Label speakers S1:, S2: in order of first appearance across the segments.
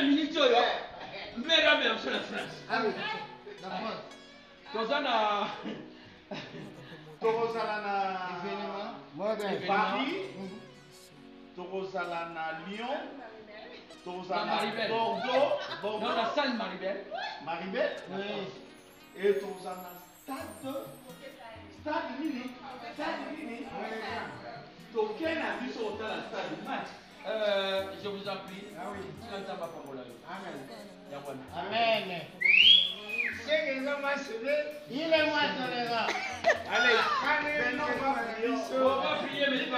S1: minute oyo mera me amso na France.
S2: Ah oui, la France.
S1: Tozana
S2: Événement.
S3: Paris, Torozala na Lyon, Torozala na Bordeaux,
S1: dans la salle Maribel.
S3: Maribel, et Torozala na Stade Nini. Token a vu sur la stade match.
S1: Je vous en prie.
S2: Ah oui.
S1: Amen.
S2: Amen. C'est que nous va sauver. Il est moi tolérant.
S3: Allez,
S2: Maintenant
S1: On va prier maintenant.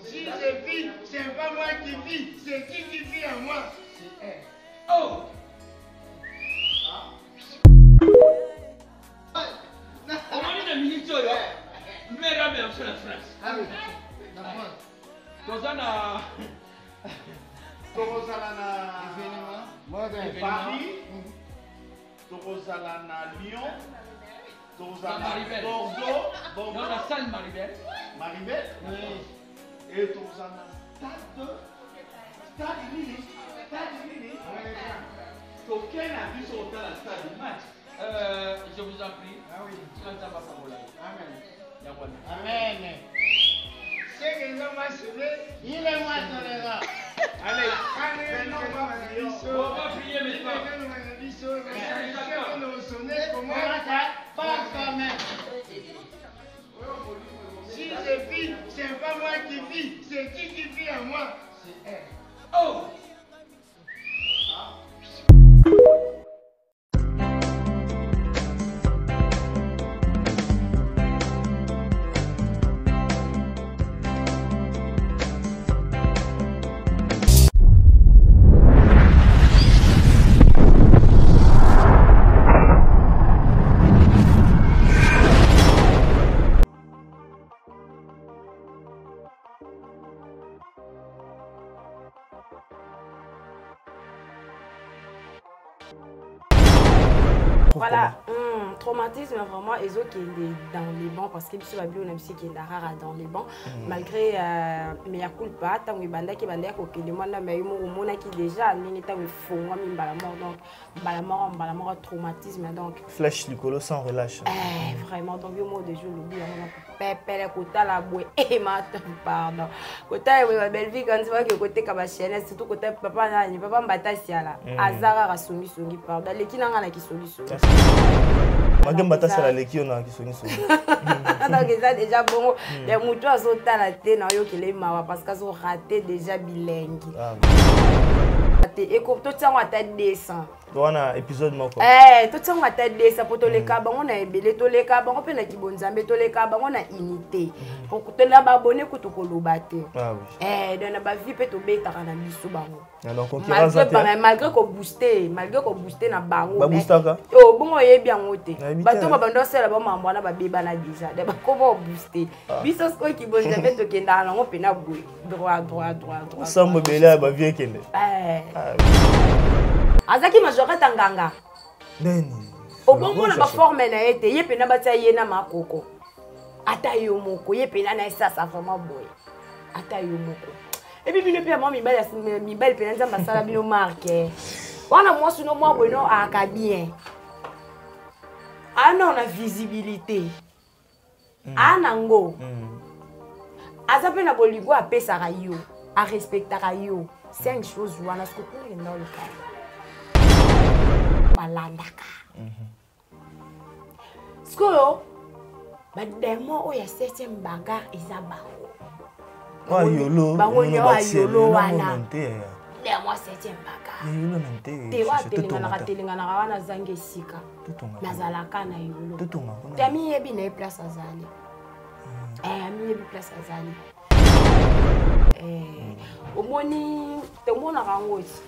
S2: Si je vis, c'est pas moi qui vis, c'est qui vit en moi. C'est elle.
S1: Oh! On va dire une minute oyo mera me amso na France.
S2: Ah oui, la France.
S1: Tozana
S3: Torozala na
S2: Événement.
S3: Paris, Torozala na Lyon, Torozala na
S1: Maribel.
S3: Bordeaux,
S1: dans la salle Maribel.
S3: Maribel, et Torozala na Stade Nini. Token a vu sur la stade match.
S1: Je vous en prie.
S2: Ah oui.
S1: Amen.
S2: Amen. C'est que nous va sauver. Il est moi tolérant.
S3: Allez,
S1: On va prier maintenant.
S2: Si je vis, c'est pas moi qui vis, c'est qui vit en moi. C'est elle.
S1: Oh!
S4: Voilà, traumatisme vraiment, ils ont qui est dans les bancs parce que sur la Bible on a aussi qui est rare dans les bancs malgré mais il coule pas tant que banda qui banda ko que moi là mais il mona qui déjà ni tant que fond moi mbala mort donc mbala mort traumatisme donc
S5: flèche du colo sans relâche.
S4: Vraiment donc le mot de jour l'oubli on pépé la kota la boue et mat pardon kota la belle vie quand tu vois que côté kabachene surtout côté papa nani papa mbata siala azara rasumi songi pardon les qui n'anga na qui solution
S5: Magamba ça la leki on a qui songi songi.
S4: Donc ça déjà bon les moutons à sauter la tête non yo qu'il est mawa parce qu'ils ont raté déjà bilingue. Et comme tout ça on a tête descend.
S5: On a épisode moko.
S4: Tout ça on a tête descend pour tous les cas on a belé tous les cas on peut na kibonzambe tous les cas on a unité. Pour que la abonné ko to kolobate.
S5: Ah oui.
S4: Dans la vie peut to beta na biso bango.
S5: Alors concurrence
S4: malgré qu'on booster na bango.
S5: Ba boostaka.
S4: Oh bon oye bien ngote. Bato ba bando sela ba mambo na ba beba na déjà. De ba ko ba booster. Biso ko kibonzambe to kenda na ngo pena boy. Droit.
S5: Sambo bela ba vie kende.
S4: Azaki majorité nganga.
S5: Neni.
S4: Obongo na ba forme na ete ye pena batia ye na makoko. Ata yo moko ye pena na ça vraiment boy. Ata yo moko. Et puis bino pe moi mi belle pena nzamba sala bino marque. Wana moi sino moi bueno aka bien. Ana on a visibilité. Ana ngo. Aza pe na boligo a pesa rayo, a respecta rayo. 5 choses wana ce que pour les dans le cas. Balandaka. Skolo ba demo o ya 7e bagarre ezabao.
S5: Wa yolo.
S4: Bango yolo wana. Demo 7e bagarre.
S5: Yolo nante.
S4: Te wa telinga na wana zange sika. Nazalaka na yolo. Tami yebi na place azali. Ami yebi place azali. Omoni te mona rangoti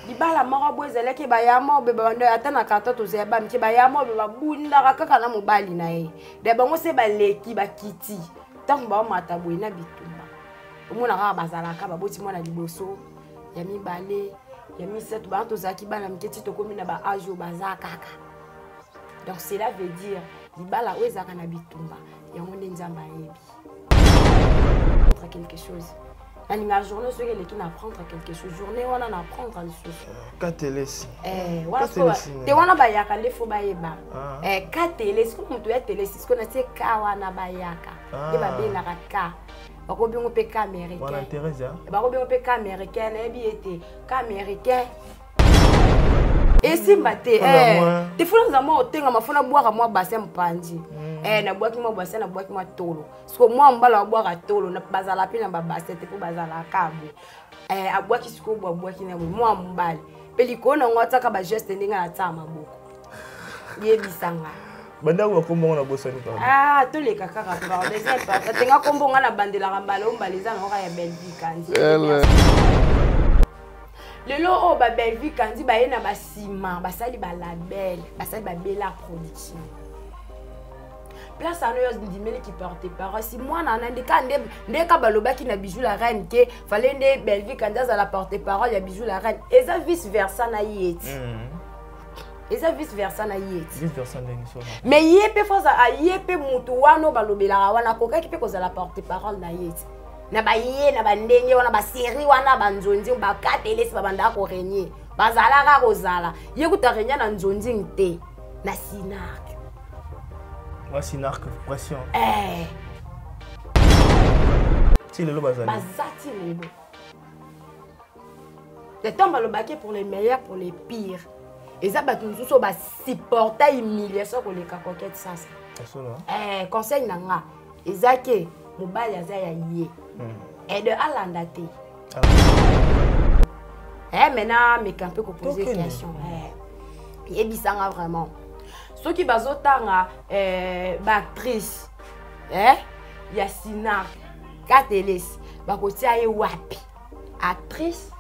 S4: libala moko bozeleke bayama be bando atana karto to zeba mti bayama be babunda kaka na mobali na ye de bango se baleki bakiti tango ba mata boina bitumba omona kaka bazalaka baboti mwana liboso ya mibale ya misetu ba to zaki bana mketi to komi na ba ajo bazaka kaka donc cela veut dire libala ozaka na bitumba yango nde nzamba yebi quelque chose. La journée, ce qui apprendre quelque chose. Journée, on en apprendre les choses.
S5: Katelesi.
S4: Te wana bayaka ndefo bayeba. Katelesi comme tu es telesi, ce qu'on a dit kawana bayaka. Et ba benaka ka. Bako bingo pe ka américain.
S5: Wana Teresa.
S4: Bako bingo pe ka américain na bi été ka américain. Et si maté te funa za mo tenga mafuna boire moi bassin mpandi. Na boaki moi bassin na boaki moi tolo. Parce que moi mbala boire tolo na bazala pe na ba bassin te ko bazala kabo. Aboaki siko boaki na moi mbali. Peliko na ngota ka ba geste ndinga na tsama boko. Yebisanga.
S5: Banda wa kombo na bosani pa.
S4: To le kaka ka ba des pas. Tenga kombo nga na bandela kambala umbaliza na ka ya Belgique kanzi. Lelo o ba Belgique kanzi ba yena ba ciment, ba sali ba label, ba sali ba bela production. Place à nous ndimeli qui porte parole. Si moi na ndeka ndeka baloba ki na bijou la reine ke fallait ne Belgique kanzi za la porte parole ya bijou la reine. Et ça vice versa na yeti. Et ça vice versa na yeti.
S5: Vice versa ndenge so.
S4: Mais yepe foza a yepe mutu wano balobela wana koka ki pe ko za la porte parole na yeti. Na ba ye na ba ndenge wana ba série wana ba nzonzi ba katelesi ba banda ko renye bazala ka kozala ye kutarenya na nzonzi nte na Sinark.
S5: Wa Sinark pression. Ti lelo bazali.
S4: Bazati lelo. Le temps ba lo baquer pour les meilleurs pour les pires. Et ça ba tout so ba supporter humiliation ko le kakoket ça. Conseil nanga. Ezake mobali azaya yé. Et de Alandate. Maintenant, mes campés qu'on pose des questions. Et bisanga vraiment. Ceux qui bazotanga actrice, Yassina, Kateles, bakotia ye wapi. Actrice,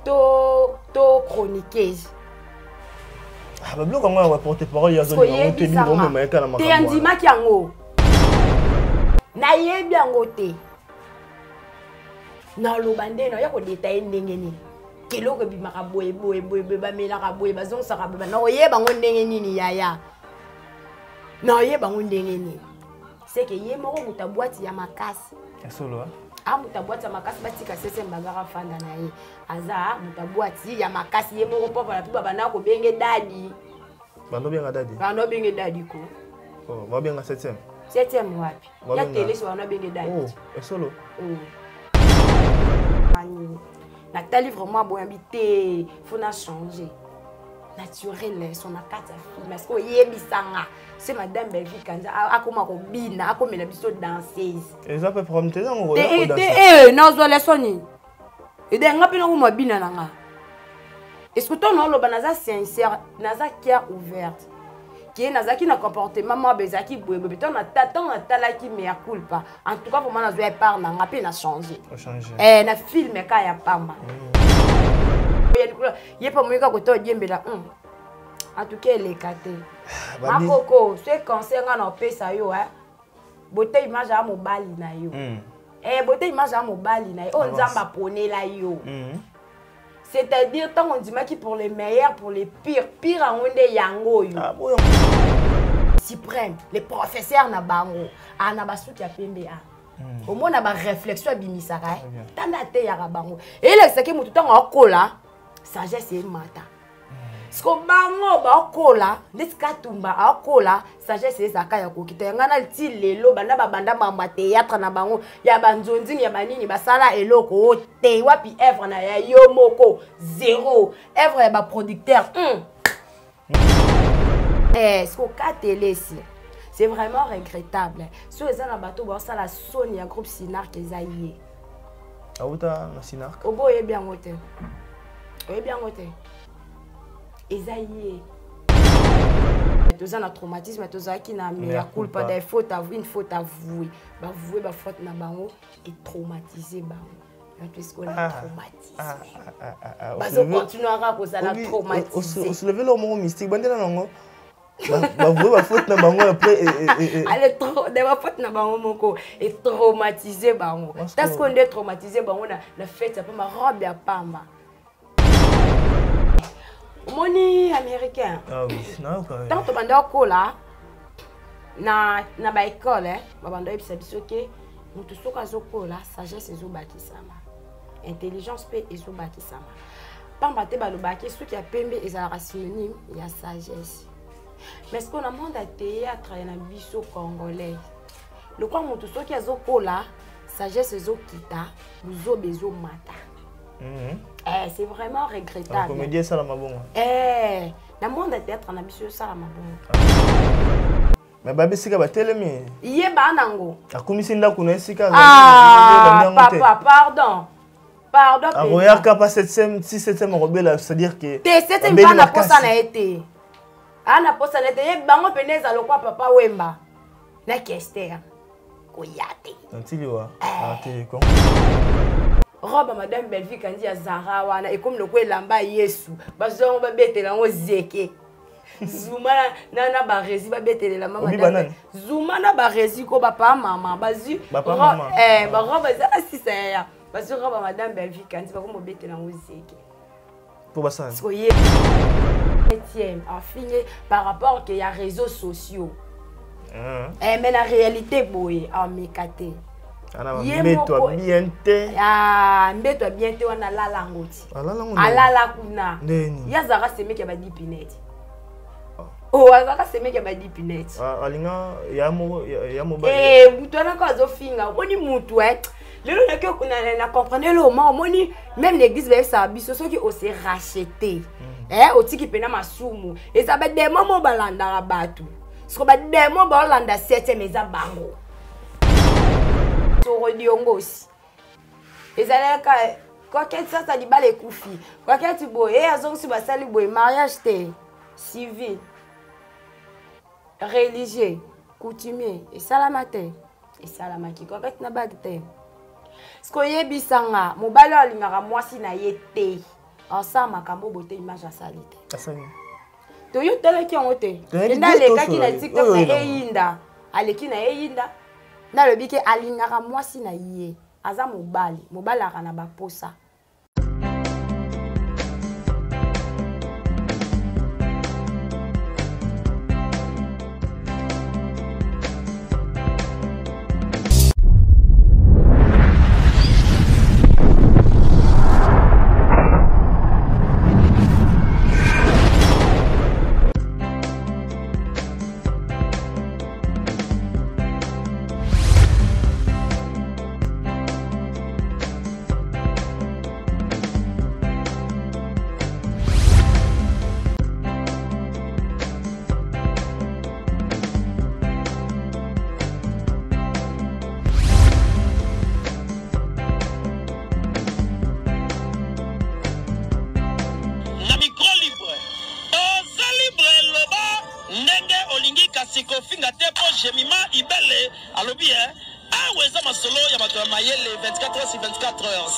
S4: to chroniqueuse.
S5: Ah, bah, bloc, on va porter parole, il y a zone qui
S4: t'es un dima qui ango. Na yebi ango te. Na lobande na yako détailler ndenge ni. Keloko bimaka boye ba melaka boye bazong saka ba na oyeba ngo ndenge nini yaya. Na oyeba ngo ndenge ni. C'est que ye moko muta boîte ya makasi.
S5: Solo
S4: muta boîte ya makasi batika sese mbagara fanda na ye. Aza muta boîte ya makasi ye moko papa la piba bana ko benge dadi.
S5: Bano benga dadi.
S4: Bano benge dadi ko.
S5: Oh, va benga 7e.
S4: 7e wapi? Ya télé sur bano benge dadi.
S5: Oh, solo.
S4: Nathalie vraiment bon habité, faut na changer. Naturel son akata parce que yebisanga. C'est madame Belgique kanza akoma ko bina akomela biso danseuse.
S5: Et ça peut prendre tes ans
S4: non zo lesoni. Et de ngapi na ko mabina nanga. Est-ce que ton lo banaza sincère, naza cœur ouverte. Qui est nazaki na comportement ma bezaki boye ton na tatan na talaki mais culpa. En tout cas vraiment na zo par na ngapi na changer. Na film ka ya pamba. Yé pas moi ko to diembela. En tout cas les kate. Makoko, c'est conseil na pesa yo Beauté image a mobali na yo. Beauté image a mobali na yo. On nzamba ponela yo. C'est-à-dire, tant on dit que pour les meilleurs, pour les pires, pire en onde yango yo. Suprême, les professeurs na bango, na basu ki apembe Au moins na ba réflexion bimisaka. Tanda te ya bango. Et là c'est que mutu tanga okola, sagesse et mata. Sko bango ba okola, neska tumba okola, sagesse ezaka ya kokita. Ngana ti lelo banda babanda mama théâtre na bango, ya banzonzi ya banini basala eloko te wapi œuvre na ya yo moko zéro. Œuvre ya ba producteur. Sko katelesi. C'est vraiment regrettable. Si les gens bateau ba sala soni ya groupe Sinark ezaïe.
S5: Auta na Sinark.
S4: Obo ye bien ngote. Oye bien ngote. Ezaïe. Tous un traumatisme, tous un qui n'a mais culpa des fautes avouées, une faute avouée. Bah avouer bah faute na bango et traumatisé bango. Puisqu'on est traumatisé. Bah on continuera à cause de la traumatisé.
S5: On se levait le mot mystique, bandela nango. Bah avouer bah faute na bango après.
S4: Allez trop, des bah faute na bango moko et traumatisé bango. Parce qu'on est traumatisé bango la fête ça peut ma robe ya pamba. Moni américain.
S5: Ah oui, non quand même.
S4: Tant que banda kola na ba école ba banda ebisa biso ke mutu soki azokola sagesse ezobakisama intelligence mpe ezobakisama pamba te balobaki soki ya pembe ezalaka synonyme ya sagesse mais ce qu'on a monde à théâtre na biso congolais lokwa mutu soki azokola sagesse ezokita buzobe ezomata. C'est vraiment regrettable.
S5: La comédie ça la mabongo.
S4: Na monde à théâtre na biso ça la mabongo.
S5: Mais babi sika ba telemi.
S4: Iye ba nango.
S5: Akumisi ndako na sika.
S4: Papa, pardon. Pardon.
S5: Aroyaka pas 7e rebelle, c'est-à-dire que
S4: te 7e pas na posa na été. Ana posa na été bango peneza lokwa papa Wemba. Na Kester. Koyate.
S5: Antiliwa. Ate kon.
S4: Roba madame Belvi kandi ya Zara wana et comme le kwe lamba Yesu. Bazo ba betela ngo zeke. Zuma na ba rezi ba betela la mama madame. Zuma na ba rezi ko papa mama bazu.
S5: Ba mama.
S4: Ba roba za asisa ya. Bazu roba madame Belvi kandi ba ko betela ngo zeke.
S5: Pour basa.
S4: Soyez Etienne en fini par rapport que y a réseaux sociaux. Mais la réalité boy en mekate.
S5: Mets-toi bien te.
S4: Mets-toi bien te on a la langoti. Alala kuna. Ya zara seme ke ba dipinete. Oh, azaka seme ke ba dipinete.
S5: Alinga ya mo ba.
S4: Mutwana ko azofinga. Oni mutu lelo na ke na comprendre le moment moni même l'église va ça biso soki o se racheter. Otiki pena masumu. Et ça ba demo mo balanda rabatu. Siko ba demo balanda 7e meza bango. Sur Diongosi. Et ça quoi que ça dit les koufi. Quoi que tu boy et azong si ba sali boy mariage té civil religieux coutumier et salamate et salamaki quoi que tu na ba té. Siko yebisanga mobalo alingaka mwasi na yete. Ensemble makambo boté image à salite.
S5: Asani.
S4: To yo tele ki onte. Nda le kaki na TikTok na eyinda. Aleki na eyinda. Na le bike alingaka mwasi na ye. Aza mobali akana ba posa.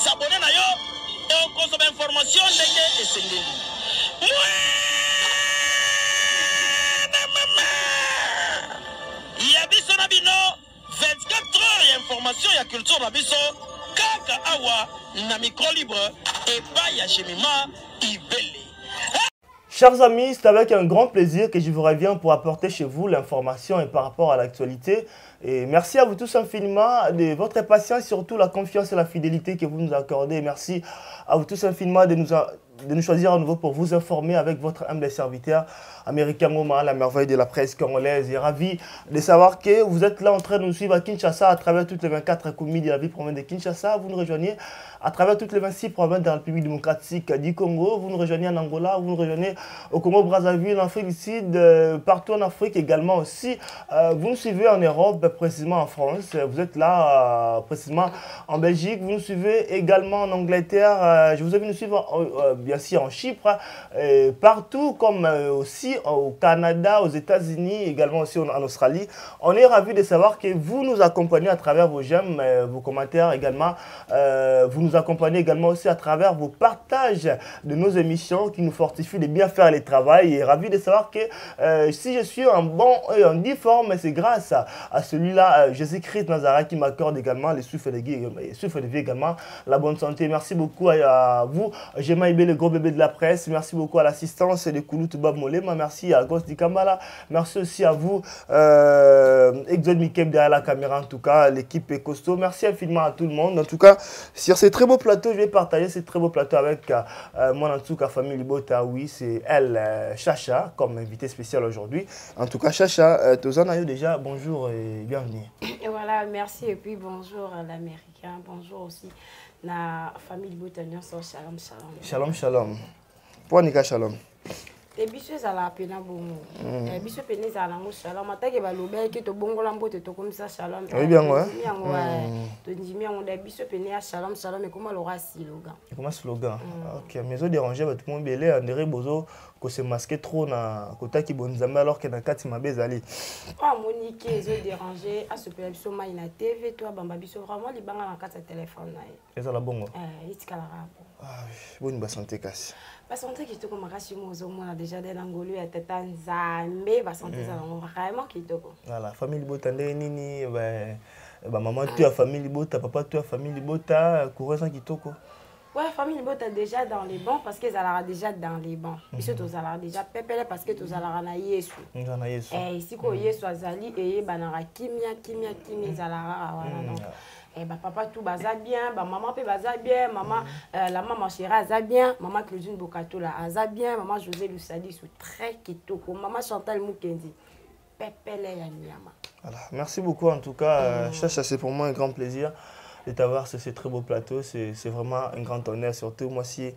S6: S'abonner na yo, on consomme information ndenge esengeli. Ya biso na bino 24 heures ya information ya culture na biso kaka awa na micro libre et pas ya Jemima Ibele.
S5: Chers amis, c'est avec un grand plaisir que je vous reviens pour apporter chez vous l'information et par rapport à l'actualité. Et merci à vous tous infiniment de votre patience, surtout la confiance et la fidélité que vous nous accordez. Merci à vous tous infiniment de nous choisir à nouveau pour vous informer avec votre humble serviteur, Américain Ngoma, la merveille de la presse congolaise. Et ravi de savoir que vous êtes là en train de nous suivre à Kinshasa à travers toutes les 24 communes de la ville province de Kinshasa. Vous nous rejoignez à travers toutes les 26 provinces de la République démocratique du Congo. Vous nous rejoignez en Angola, vous nous rejoignez au Congo-Brazzaville, en Afrique du Sud, partout en Afrique également aussi. Vous nous suivez en Europe, précisément en France. Vous êtes là précisément en Belgique. Vous nous suivez également en Angleterre. Je vous ai vu nous suivre bien sûr en Chypre, partout comme aussi au Canada, aux États-Unis, également aussi en Australie. On est ravis de savoir que vous nous accompagnez à travers vos j'aime, vos commentaires également. Vous nous accompagnez également aussi à travers vos partages de nos émissions qui nous fortifient de bien faire le travail. Et ravi de savoir que si je suis en bon et en difforme, c'est grâce à celui-là, Jésus-Christ Nazareth, qui m'accorde également le souffle de vie également, la bonne santé. Merci beaucoup à vous. J'aime bien le gros bébés de la presse. Merci beaucoup à l'assistance de Kouloutou Bab Molema. Merci à Ghost Dikambala. Merci aussi à vous, Exode Mikem derrière la caméra. En tout cas, l'équipe est costaud. Merci infiniment à tout le monde. En tout cas, sur ces très beaux plateaux, je vais partager ces très beaux plateaux avec moi, en tout cas, famille Libota. Oui, c'est elle, Chacha, comme invité spécial aujourd'hui. En tout cas, Chacha, Tozanayo déjà, bonjour et bienvenue.
S4: Et voilà, merci et puis bonjour à l'Américain. Bonjour aussi la famille Libota. Shalom, shalom.
S5: Shalom, shalom. Pour Nika, shalom.
S4: Et biso za la pena bongo. Et biso pena za la mo shalom. Atake ba lobe ke to bongo lambo te to comme ça shalom.
S5: Oui bien ouais.
S4: To ndimi yango da biso pena shalom shalom et comment l'aura slogan.
S5: Comment slogan. OK, mais zo déranger ba tout monde belé André Bozo ko se masquer trop na kota ki bonzamba alors que na kati mabezali.
S4: Ah Monique zo déranger à ce pela biso mai na TV toi bamba biso vraiment libanga na kati téléphone na.
S5: Eza la bongo.
S4: Itika la rapo.
S5: Ah bonne ba santé kasi.
S4: Ba santé qui to comme Rachimo zo mona déjà dans l'Angolou et tata Nzambe ba santé ça vraiment qui to.
S5: Voilà, famille Libota nini ba maman tu a famille Libota, papa tu a famille Libota, courant kitoko.
S4: Ouais, famille Libota déjà dans les bancs parce qu'ils allaient déjà dans les bancs. Ils sont tous allés déjà pépélé parce que tous allaient na Yesu.
S5: Na Yesu.
S4: Et ici ko Yesu azali et banara kimia zalara voilà donc. Et bah papa tout baza bien, bah maman peut baza bien, maman la maman chérie aza bien, maman Claudine Bokato là aza bien, maman José Lusadi sous très kitoko, maman Chantal Mukendi. Pépélé ya nyama.
S5: Voilà, merci beaucoup en tout cas, Chacha, c'est pour moi un grand plaisir de t'avoir sur ce très beau plateau, c'est vraiment un grand honneur, surtout moi si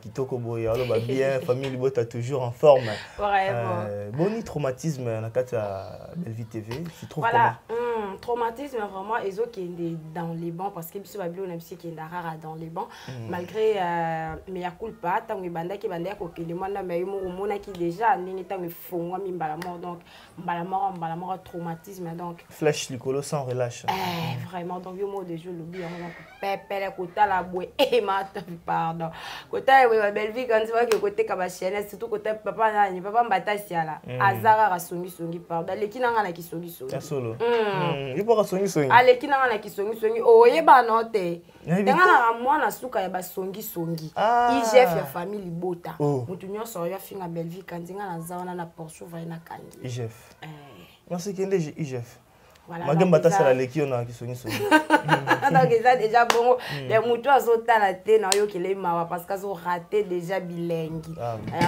S5: Kitoko Boya, bien, famille Libota toujours en forme.
S4: Vraiment.
S5: Bon traumatisme dans la carte Belleville TV, tu trouves
S4: voilà. Traumatisme vraiment ils ont qui est dans les bancs parce que biso babilo na biso qui est rare dans les bancs malgré mais ya culpa tant banda ki banda ko kende mwana mais mo mona ki déjà ndenge tant fongwa mi mbala mort donc mbala mort traumatisme donc
S5: flèche likolo sans relâche.
S4: Vraiment donc yo mot de jeu lobi donc pépélé kota la boue et mata pardon kota we Belleville quand tu vois que côté kabachene surtout côté papa nani papa mbata siala azara rasongi pardon lekina na ki songi
S5: solo. Il faut songi songi.
S4: Ale kina na kisongi songi oyeba note. Tanga na mwana suka ya basongi songi. IGF ya famille Libota. Mutu nyonso ya finga Belleville kanzinga na zawana na Porsche va na kangi.
S5: IGF. Merci kende IGF.
S4: Voilà.
S5: Magamba ça la leki on a kisongi songi.
S4: Donc ça déjà bon les mutu azota la te na yo kele mawa parce qu'ils ont raté déjà bilingue.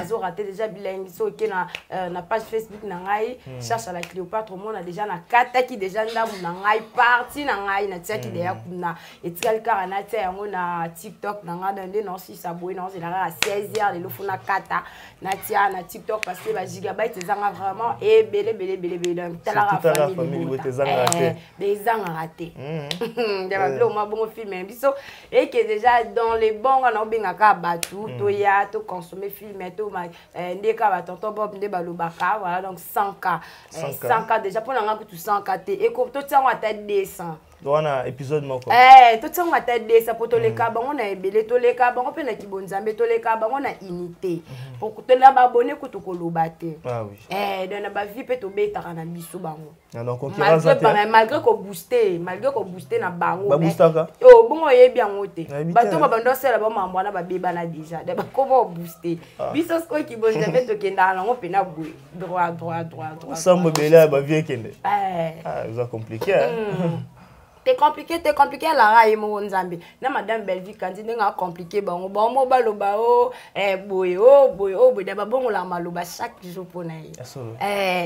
S4: Ils ont raté déjà bilingue so ke na page Facebook na ngai cherche à la Cléopâtre on a déjà na kata ki déjà ndamu na ngai parti na ngai na tia ki déjà kuna etikali kara na tia yango na TikTok na ngai ndé non si s'abonner non c'est la 16h le funa kata na tia na TikTok parce que ba gigabyte ezanga vraiment et belé donc tala famille des ans raté. Des bon film et que déjà dans les bons on a bien ka batu to ya to consommer film to ndeka ba tonton Bob nde balobaka voilà donc 100K 100K déjà pour nga tout 100K et ko to tsango ata 200
S5: Doana épisode moko.
S4: To tsango ata 200 pour to le ka bango na ebele to le ka bango pe na kibonzambe to le ka bango na unité pour to la ba abonné ko to koloba te.
S5: Ah oui.
S4: Dans ba vie pe to beta na biso bango.
S5: Donc concurrence
S4: malgré qu'on booster na bango
S5: ba boostaka
S4: bongo yebi yango te bato ba bando sela ba mambwana ba beba na déjà de ba comment booster biso ko ki bonza beto kenda na ngo pena boui droit
S5: sambo bela ba vie kende c'est compliqué
S4: T'es compliqué la raille mo nzambe na madame Belleville kandi nga compliqué bango mo baloba boy de ba bongo la maloba chaque jour pona yi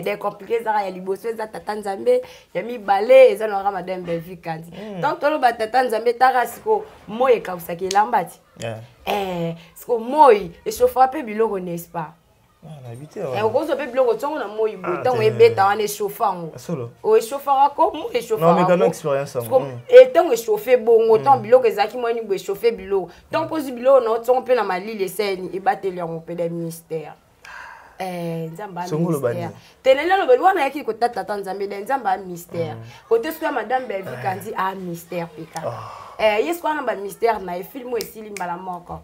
S4: des compliqué za ya liboso za tata nzambe ya mi balé za na madame Belleville kandi donc to lo ba tata nzambe tarasiko moye ka usaki lambati siko moye et chauffe peu biloko n'est-ce pas. On cause pe biloko tongo na moyi botango ebeta wana chauffango o chauffera ko mo e chauffera
S5: non mais quand expérience
S4: et tango chauffer bongo tant biloko ezaki moyi bo chauffer biloko tant pose biloko na tongo pe na malili eseni ebateli yango pe de ministère nzamba mystère tenela lo wana yaki ko tata nzambe de nzamba mystère côté soit madame Belleville kandi a mystère pika yesu kwa na ba mystère na film esili mbala moko.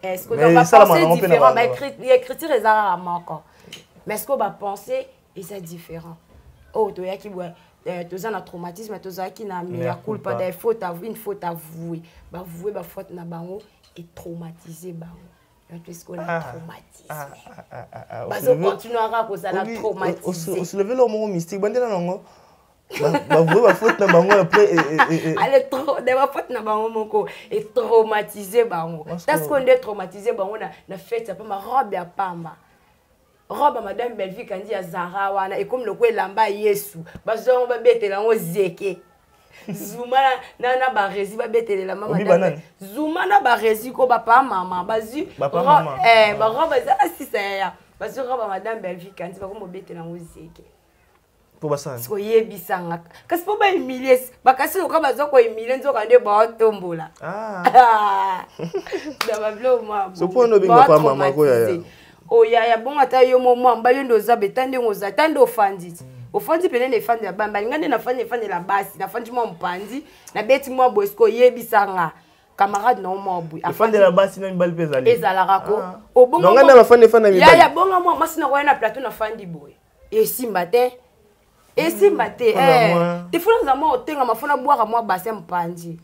S4: Est-ce que on va penser différent? L'écriture est rarement encore. Mais est-ce qu'on va penser et c'est différent? Oh, tu as qui tu as un traumatisme, tu as qui n'a mis à culpa des fautes avouées, une faute avouée, avouer ma faute na bango et traumatiser parce qu'on a traumatisé. Parce qu'on continuera à cause de la traumatisé.
S5: On se levait le mot mystique. Bandé là non. Bah vous va faute na bango après.
S4: Allez trop, de va faute na bango moko et traumatiser bango. Parce qu'on est traumatisé bango na fête ça pas ma robe ya pamba. Robe à madame Belleville quand dit à Zara wana et comme le quoi lamba Yesu. Bazo ba betela ngo zeke. Zuma na ba rezi ba betelela mama madame. Zuma na ba rezi ko ba pa mama bazu. Ba robe za asisa. Bazu robe à madame Belleville quand dit ba ko betela ngo zeke.
S5: Pour ça.
S4: Parce que yebisanga. Kasi po ba humilier. Ba kasi ko ba zo ko humilier nzoka nde ba tombola. Da ba blo ma.
S5: So po no binga pa mama ko ya.
S4: Oh ya bon ata yo momo mba yo ndoza betande ngoza tande ofandi. Ofandi pene ne fandi ya bamba ngande na fandi la basi na fandi mo mpandi na beti mo bosko yebisanga. Camarade non mo bu.
S5: Afandi la basi na mbali peza li.
S4: Ezala rako. Obonga.
S5: Ngande na fandi mi.
S4: Ya bonga mo masina ko na plateau na fandi boy. Et simba te. Et si maté te funa za mo otenga mafuna boire moi bassin mpandi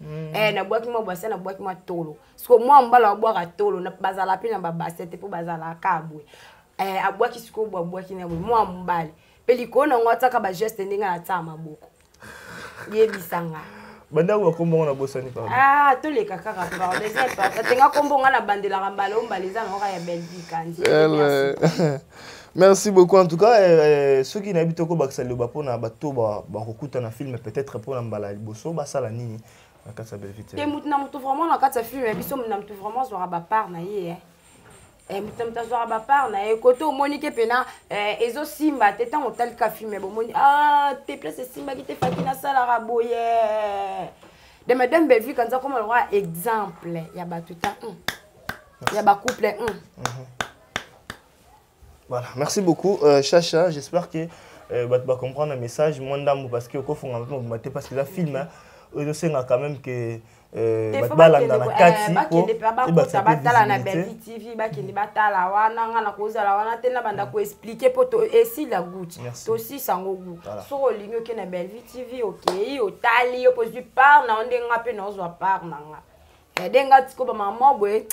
S4: na boaki moi bassin na boaki moi tolo parce que moi mbala boire tolo na bazala pe na ba bassin te po bazala kabwe aboaki siko boaki na moi mbali pe likona ngwata ka ba geste ndinga na tsama boko yebisanga
S5: banda ko kombo na bosani pa
S4: to le kaka ka pa des pas tenga kombo na bandela kambala ombaliza na ka ya Belgique kandi.
S5: Merci beaucoup en tout cas ceux qui n'habitent au Baksa le bapo na bato ba kokuta na film peut-être pour na mbala liboso ba sala nini na kasa Belgique.
S4: Te mutna mutu vraiment na kasa film biso na mutu vraiment zora ba part na ye mutu zora ba part na ye koto Monique pena ezo simba te tant otal ka film bon moni te place simba qui te fakina sala raboye de madame Belgique quand ça comme le roi exemple ya ba tout ya ba couple
S5: Voilà, merci beaucoup Chacha, j'espère que tu vas comprendre le message parce que parce que le film je sais quand même que batala na kati
S4: ko batala na Belgique TV bakende batala wana ngana kozala wana tena banda ko expliquer poto esi la goutte to aussi sango goût so olingo ke na Belgique TV OK otali opposé par na ondenga pe no zo par nanga denga tiko ba maman boy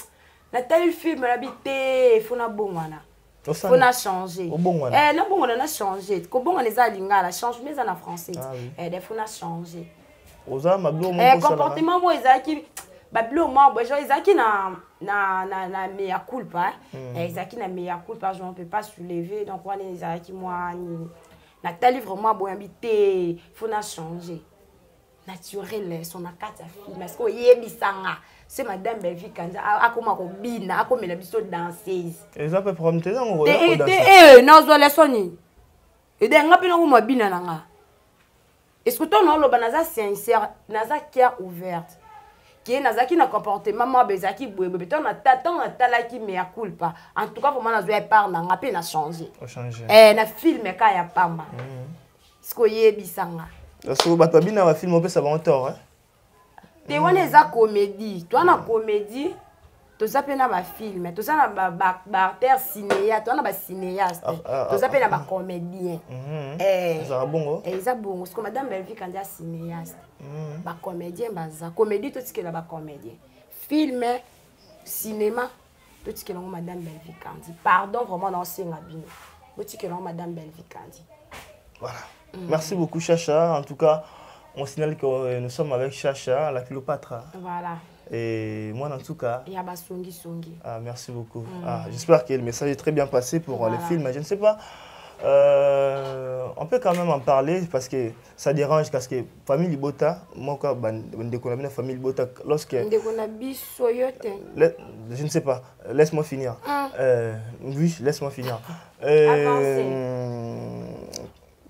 S4: na tel film la bité fona bongwana. On a changé. Non, bon, on a changé. Comment on les a lingala change mais en français. Des fois on a changé. Comportement moi Isaki bablo moi bon Isaki na meilleur culpa. Isaki na meilleur culpa, je ne peux pas soulever donc on est Isaki moi na tel vraiment bon habité, faut na changer. Naturel son akata film parce que yebisanga. C'est madame Belvi Kanza akoma ko bina akomela biso danseuse
S5: eza pe problème te ngo
S4: nazo lesoni ede ngapi na ko bina nanga est-ce que ton lo banaza sincère naza cœur ouverte qui naza ki na comportement maman bezaki bwebe ton na tatan na talaki mais ya culpa en tout cas vraiment nazo par nanga pe na changer na film ka ya pamba est-ce que yebisanga
S5: parce que batabina ba film pe ça va tort hein.
S4: Te wana eza comédie, toi na comédie, to za pe na ba film, to za na ba artère cinéaste, toi na ba cinéaste, to za pe na ba comédien.
S5: Ça bongo.
S4: Eza bongo, parce que madame Belvi quand dia cinéaste. Ba comédien baza, comédie to tikela ba comédien. Film, cinéma, to tikela madame Belvi quand dit. Pardon vraiment dans singa bino. To tikela madame Belvi quand dit.
S5: Voilà. Merci beaucoup Chacha en tout cas. On signale que nous sommes avec Chacha, la Cléopâtre.
S4: Voilà.
S5: Et moi, en tout cas...
S4: Il y a Songi.
S5: Merci beaucoup. J'espère que le message est très bien passé pour les films. Je ne sais pas. On peut quand même en parler parce que ça dérange. Parce que famille Libota, moi, je déconne la famille Libota. Lorsque... Je ne sais pas. Laisse-moi finir. Oui, laisse-moi finir.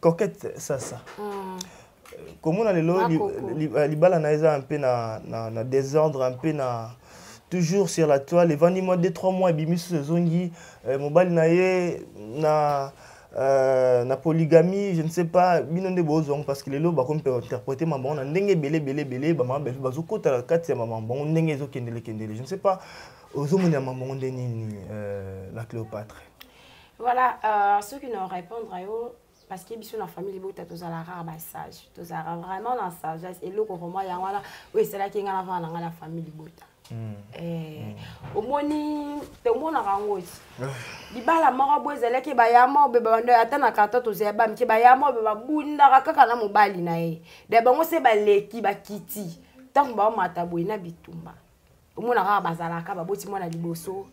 S5: Coquette, ça. Comment on a le libala naïsa un peu na désordre un peu na toujours sur la toile les 20 mois 2-3 mois bimis zongi mobile naïe na polygamie je ne sais pas binonde bozong parce que les lots comme peut interpréter maman on a ndenge belé ba maman bazoko ta kati maman bon ndenge zo kendele je ne sais pas ozomona maman ndeni la Cléopâtre.
S4: Voilà ceux qui nous répondent parce que biso na famille bota tozala rare ba sage tozala vraiment na sagesse et loko vraiment ya wana oui c'est là qui ngala va na la famille bota omoni te omona rango oti libala moko boye ezalaki bayama obe babando ata na karton tozala bamiki bayama obe babundaka kaka na mobali na ye de bango se baleki bakiti ntango baomata boye na bitumba omona kaka bazalaka baboti mwana liboso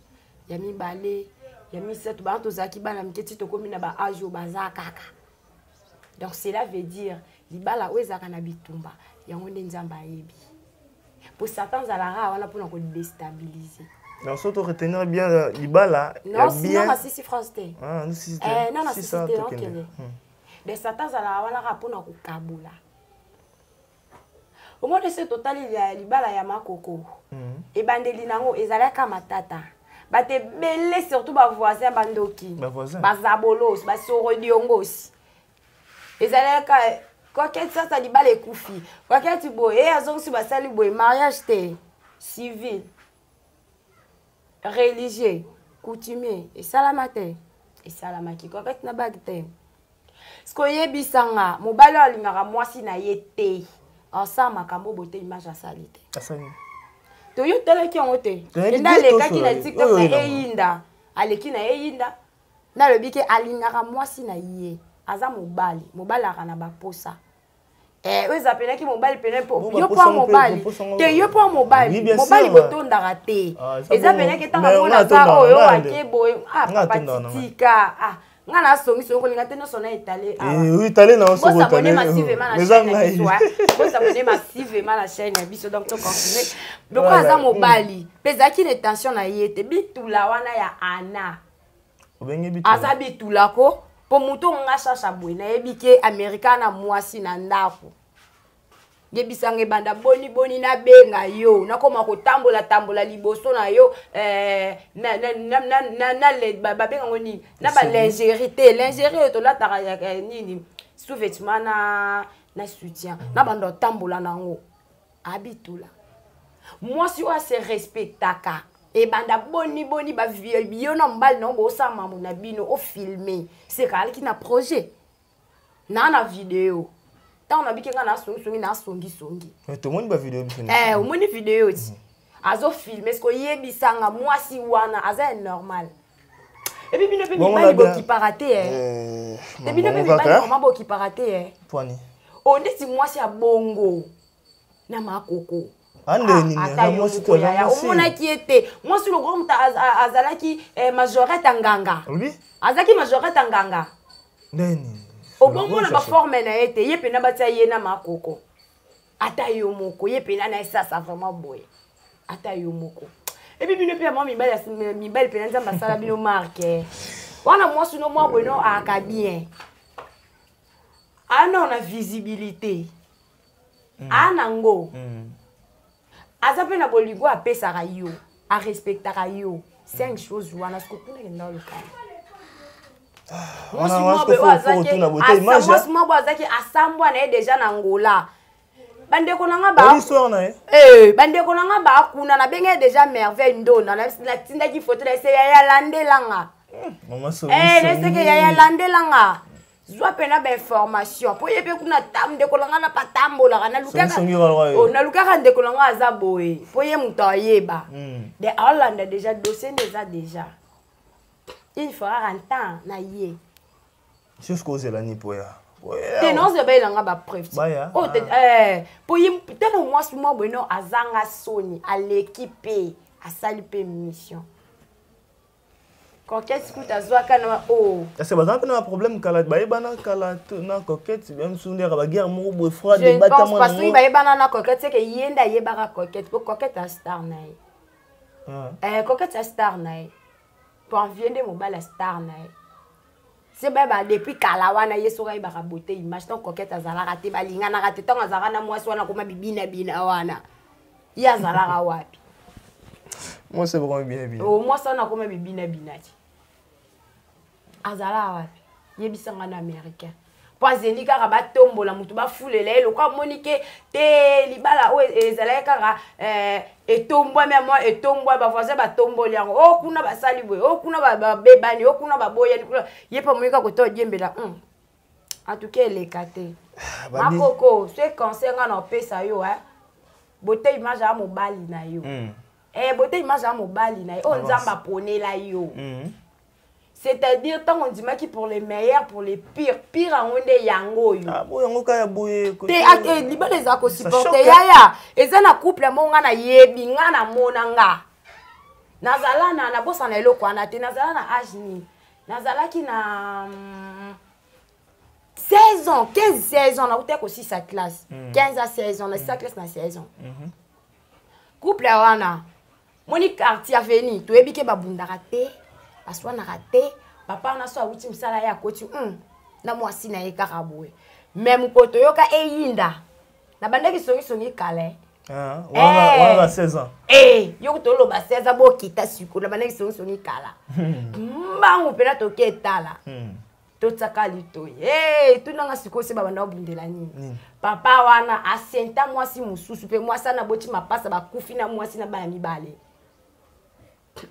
S4: ya mibale ya misato bango tozalaki bana mike ti tokomi na baage oyo baza kaka donc cela veut dire libala oyo ezalaka na bitumba yango nde nzambe ayebi pour certains alara wana mpona kodestabiliser.
S5: Non, surtout retenir bien libala.
S4: Non, sinon na sisi France te.
S5: Ah, non sisi te.
S4: Non na sisi te okende. De certains alara wana mpona kokabula. Au moins de ce total libala ya makoko. Ebandeli nango ezalaka matata. Bate belé surtout ba voisin bandoki.
S5: Ba voisin.
S4: Bazabolos, basoro diongos. Ezalaka Coquette ça ça dit pas les koufi. Coquette boy et azong si basali boy mariage te civil religieux coutumier et salamate et salamaki coquette na bagte. Sko yebisanga mobali alingaka mwasi na yete ensemble makambo bote image a salite.
S5: Asani.
S4: To yo tele ki ongote. Enda le kaki na TikTok na eyinda. Aleki na eyinda. Na le bike alingaka mwasi na ye. Aza mobali akana baposa oza penaki mobali pene po yo po mobali te yo po mobali botondaka te eza penaki tanga mona za oyo wake boye patika nga na songi songo linga te no sona etale
S5: etale na so
S4: ko tale s'abonner massivement la chaîne ya biso donc to continuer donc aza mobali pezaki les tensions na yete bitula wana ya ana aza bitula ko po muto nga shasha boy na yebike Amerika na mwasi na ndako yebisange banda boni na benga yo nakoma kotambola liboso na yo na le babenga ngoni na ba lingerie to la tara nini sous-vêtement na soutien na banda tambola nango habitula mwasi wa se respectaka et banda boni ba bio na mbali na bo sa mamu na bino o filmer c'est kali ki na projet na vidéo tant na bikenga na songi na songi
S5: to moni ba vidéo
S4: o moni vidéo ti azo filmer ce ko yebisanga mwasi wana aza normal et puis bino pe mi boki paraté et bino pe mi ba boki paraté
S5: poni
S4: on dit si mwasi a bongo na makoko
S5: andeni na mwasi to ya
S4: omona kiete mwasi lo grom azalaki majorette nganga
S5: oui
S4: azaki majorette nganga
S5: neni
S4: obomona ba forme na ete ye pena batia ye na makoko ata yo moko ye pena na ça vraiment boy ata yo moko et puis bino pe mibali pena nzamba sala bino marque wana mwasi no mwa bueno aka bien ana na visibilité ana ngo aza pe na bolingo apesaka yo a respectaka yo 5 choses wana ce que tu n'es dans le cas moi azaki asambwa na ye déjà na ngola bandeko nanga bandeko nanga bakuna na benge déjà merveille ndona na tindaki photo na ese ya landelanga neseke ya landelanga zwa pena ba information po yepe kuna ndeko nanga na patambola na lukaka ndeko nanga aza boye po ye muto ayeba de Hollande déjà dossier déjà il fera un temps na ye
S5: jusqu'aux elani poya
S4: te non ze bailanga ba preuve oh po ye tellement moi souvent bueno azanga soni à l'équipe à sali pe mission coquette coup azwa kana oh
S5: c'est bazan un problème kala baibana kala na coquette même sondera ba guerre mo bo froid de battement
S4: parce que baibana na coquette c'est que yenda yebaka coquette po coquette a star na coquette a star na pour viendre mobile star na c'est baba depuis kalawana yeso ga ibaka beauté image tant coquette azala raté balinga na raté tant azala na mwasi wana koma bibina wana ya azala wapi
S5: moi c'est vraiment bien
S4: oh moi ça na koma bibina ti azala wapi yebisanga na américain poiseni kaka batombola mutu bafulela eloko amonike te libala o ezala kaka etombwa même etombwa ba voisin batomboli yango o kuna basali boye o kuna babebani o kuna baboya yepa monika ko to diembela en tout cas eleka te makoko c'est cancer nga na pesa yo bote image ya mobali na yo Beauté image à mobali na on zamba poné la yo. C'est-à-dire tant on dit qui pour les meilleurs, pour les pires, pire en onde yango yo.
S5: Ah bon yango kaya boye
S4: côté. Te liba les ako supporter ya. Eza na couple mo nga na yebi nga na monanga. Nazala na bossa na eloko ana te nazala na âge ni. Nazala ki na 16 ans, 15-16 ans, on a aussi sa classe. 15 à 16 ans, on a sa classe na 16 ans. Couple wana. Moni quartier aveni, to ebike babunda raté, aswa na raté, papa na so awuti msala ya koti, na mwasi na ye karaboué. Même koto yoka eyinda. Na bandaki songi kale.
S5: Wana 16 ans.
S4: Yoko to lo ba 16 ans bo kita suko, na bandaki songi kala. Mbangu pena to ketala. Totaka lito. Tout nanga siko se babanda obundela nini. Papa wana asenta mwasi mususu pe mwasa na boti mapasa ba kufi na mwasi na bana mibale.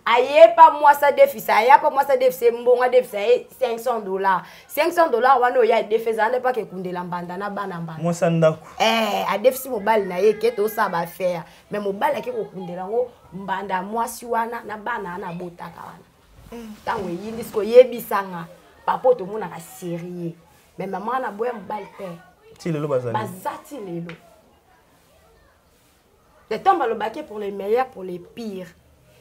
S4: Ayepa mwasa defisa, ayepa mwasa defisa mbonga defisa $500. $500 wana ya defisa ne pa ke kundela mbanda na bana mbanda.
S5: Mwasa ndako.
S4: A defisi mobile na ye ke to sa ba faire. Mais mobile ke ko kundela ngo mbanda mwasi wana na bana na botaka wana. Tango yindi sko yebisanga. Papa to mona ka sérieux. Mais maman na boya mobile père.
S5: Ti lelo bazali.
S4: Bazati lelo. Les temps le baquet pour les meilleurs, pour les pires.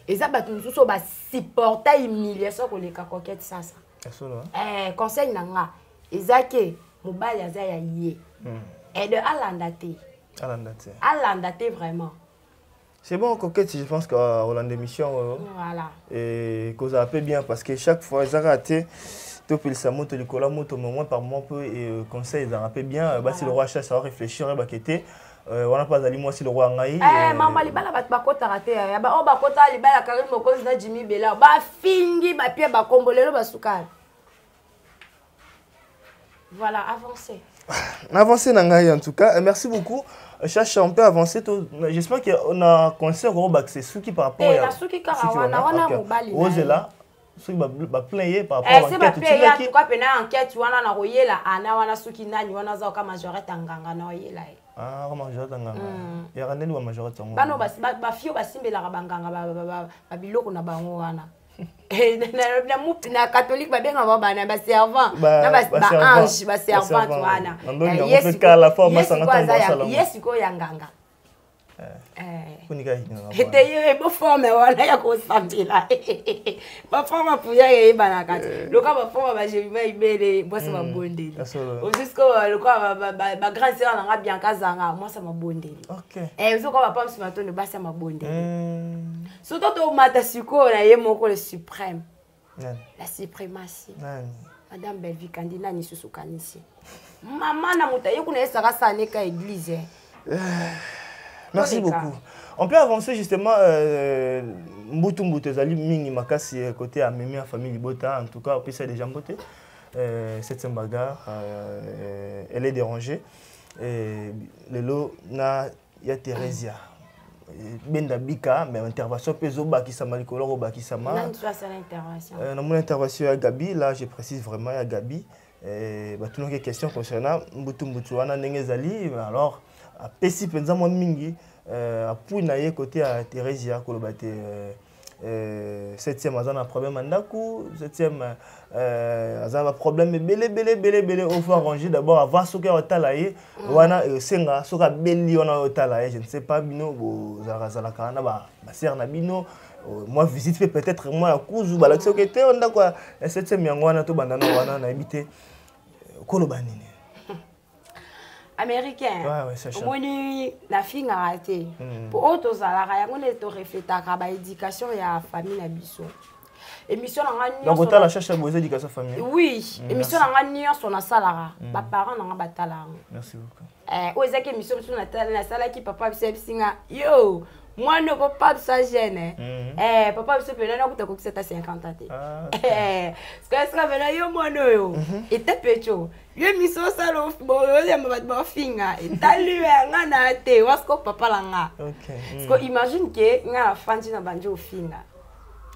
S4: Et ça ba tout so ba supporter humiliation ko les coquette ça. Conseil nanga. Ezake mobile ya za ya yé. Et de alandate. Alandate vraiment.
S5: C'est bon, coquette, je pense qu'au land d'émission.
S4: Voilà.
S5: Et que ça fait bien parce que chaque fois, ils ont raté. Topil sa moto, le cola moto, mais moi par moi peu et conseil, ils ont rappelé bien. Si le roi cherche, ça va réfléchir, baqueté. On n'a pas allé moi si le roi ngaï.
S4: Maman, les balles ba kota raté. Ba ba kota les balles Karim Mokoz na Jimmy Bella. Ba fingi ba pied ba combolelo ba soukal. Voilà, avancez.
S5: Avancez nangaï en tout cas. Merci beaucoup. Cherche un peu avancé. J'espère qu'on a conseil au bac c'est Souki par rapport à.
S4: La Souki karawana wana mobali.
S5: Osela. Souki ba plaigner par rapport à
S4: l'enquête. C'est ba plaigner en tout cas pena enquête wana na royela ana wana Souki nani wana za ka majorité nganga na royela.
S5: Ah, majorité nganga. Ya raneli wa majorité nganga.
S4: Bano ba fio ba simbela ka banganga ba biloko na bango wana. Na catholique ba benga ba bana ba servant na ba ange ba servant wana. Yesu ko yanganga. Ete ye bo forme wana ya ko sambila. Ba forme puya ye bana kati. Loka ba forme ba je vais ibele moi ça va bondeli. Jusqu'au loka ba grand sœur na bien kazanga moi ça m'a bondeli. OK. Uzo ko ba pam si mato ne ba ça m'a bondeli. Surtout to mata siko na ye moko le suprême. La suprématie. Madame Belvi Kandina ni susu kanisi. Maman na mutaye kuna esaka sana ka église.
S5: Merci beaucoup. On peut avancer justement Mbutu Zali Mingi Makasi côté à Mimi, à famille Libota, en tout cas, on peut ça déjà beauté. Cette bagarre, elle est dérangée. Le lot, il y a Thérésia. Benda Bika, mais intervention Pezo Baki Sama, Nicolas Baki Sama.
S4: Non, tu as l'intervention.
S5: Dans mon intervention à Gabi, là je précise vraiment à Gabi. Tout le monde a des questions concernant Mbutu Wana Nengezali. Alors, à Pessi Penza Mingi, à Pouinaye côté à Thérésia, Kolobate 7e, on a un problème à Ndaku, 7e, on a un problème belé, on faut arranger d'abord avant ce qu'il y a au Talaye, on a Senga, ce qu'il y a belli, on a au Talaye, je ne sais pas, Bino, Zalakana, Basser Nabino, moi visite peut-être moi à Kouzou, Balaxo qui était, on a quoi, 7e, on a tout bandana, on a habité Kolobanine.
S4: Américain.
S5: Ouais, c'est ça.
S4: Moi, la fille a raté. Pour autres, on est reflété à l'éducation et à la famille à Bissot. Émission
S5: donc, tu as la cherche à poser l'éducation famille.
S4: Oui, émission en son salara. Mes parents n'ont pas talent.
S5: Merci beaucoup.
S4: Aux émissions sur la salle qui papa s'est singa. Yo, moi ne peux pas ça gêne. Papa se peut non que tu as 50 ans. Ce que ça veut dire moi no. Et t'es pécho. Yo mission salo bon yo ma finga. Et t'as lu ngana te wasko papa langa. OK. Parce que imagine que nga fanti na banjo finga.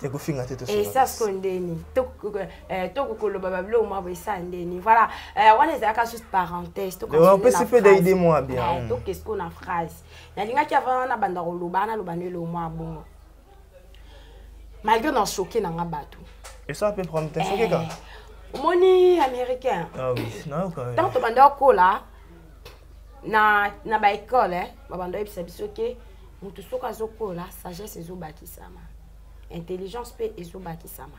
S4: Et ça ce qu'on dit tout le babablo moi va ça ndeni voilà on est à juste parenthèse tout
S5: on peut se faire aider moi bien
S4: tout qu'est-ce qu'on a phrase na linga qui avant na banda ko lobana lobane lo moi bon malgré na choqué na nga bato.
S5: Et ça peut prendre tes choqué quand?
S4: Moni américain.
S5: Ah oui, non quand même.
S4: Tant que banda ko là na ba école ba banda ebisa biso ke mutu soka zoko là sagesse ezobaki sama. Intelligence pe ezobaki sama.